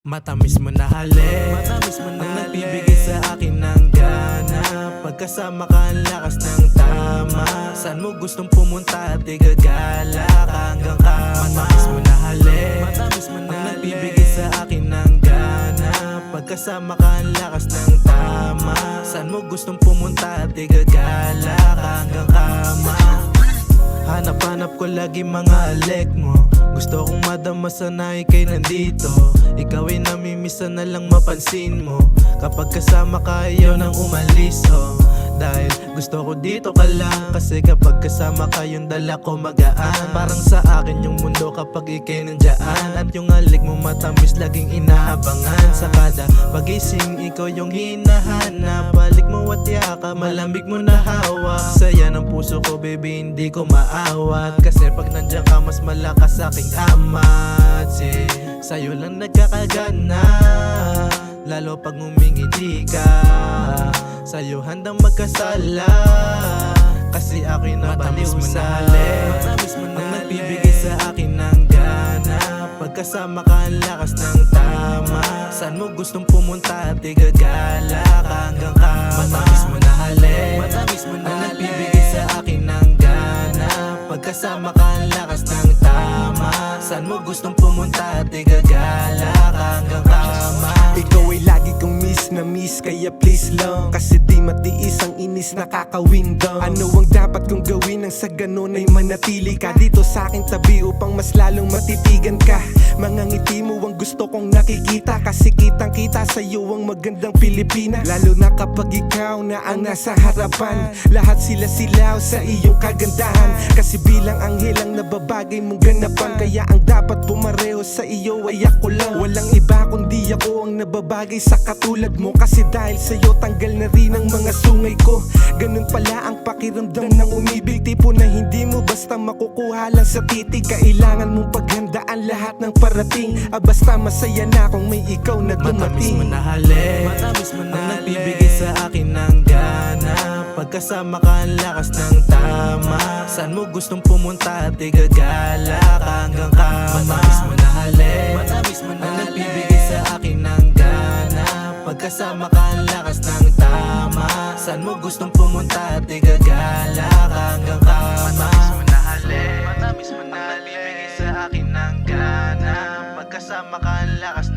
Matamis mo na halik, matamis mo na ang nagbibigay sa akin ng gana. Pagkasama ka ang lakas ng tama. Saan mo gustong pumunta at igagala ka hanggang kama. Matamis mo na halik, matamis mo na ang nagbibigay sa akin ng gana. Pagkasama ka ang lakas ng tama. Saan mo gustong pumunta at igagala ka hanggang kama. Hanap-hanap ko lagi mga alek mo. Gusto kong madama sana ika'y nandito. Ikaw ay namimisa na lang mapansin mo. Kapag kasama ka ayaw nang umalis, oh. Dahil gusto ko dito ka lang. Kasi kapag kasama ka yung dala ko magaan. Parang sa akin yung mundo kapag ika'y nandyaan. At yung halik mo matamis laging inaabangan. Sa kada pagising ikaw yung hinahanap. Balik mo at yaka, malamig mo na hawak. Saya ng puso ko baby, hindi ko maawat. Kasi pag nandiyan ka mas malakas aking amat. Sa'yo lang nagkakagana, lalo pag ngumingiti ka. Sa'yo handang magkasala, kasi ako'y nabaliw sa halik. Matamis mo na ang nagbibigay sa akin ng gana. Pagkasama ka ang lakas ng tama. Saan mo gustong pumunta at igagala ka hanggang kama. Matamis mo na halik, matamis mo na ang nagbibigay sa akin ng gana. Pagkasama ka ang lakas ng tama. Saan mo gustong pumunta at igagala ka hanggang kama. Ikaw ay lagi kong miss na miss, kaya please lang. Kasi di matiis ang inis nakakawindang. Ano ang dapat kong gawin nang sa ganun ay manatili ka dito sa aking tabi upang mas lalong matitigan ka. Mga ngiti mo ang gusto kong nakikita, kasi kitang kita sa'yo ang magandang Pilipina. Lalo na kapag ikaw na ang nasa harapan. Lahat sila silaw sa iyong kagandahan. Kasi bilang anghel ang nababagay mong ganapan. Kaya ang dapat pumareho sa iyo ay ako lang. Walang iba kundi ako ang nababagay sa katulad mo. Kasi dahil sa'yo tanggal na rin ang mga sungay ko. Ganun pala ang pakiramdam ng umibig. Tipo na hindi mo basta makukuha lang sa titig. Kailangan mong paghandaan lahat ng parating. Basta masaya na kung may ikaw na Matamis mo dumating. na halik, matamis mo na ang nagbibigay sa akin ng gana. Pagkasama ka ang lakas ng tama. Saan mo gustong pumunta at igagala ka hanggang kama. Matamis mo na halik, matamis mo na ang nagbibigay sa akin ng gana. Pagkasama ka ang lakas ng tama. Saan mo gustong pumunta at igagala ka hanggang kama. Matamis mo na halik, matamis mo na ang nagbibigay sa akin ng gana. Pagkasama ka ang lakas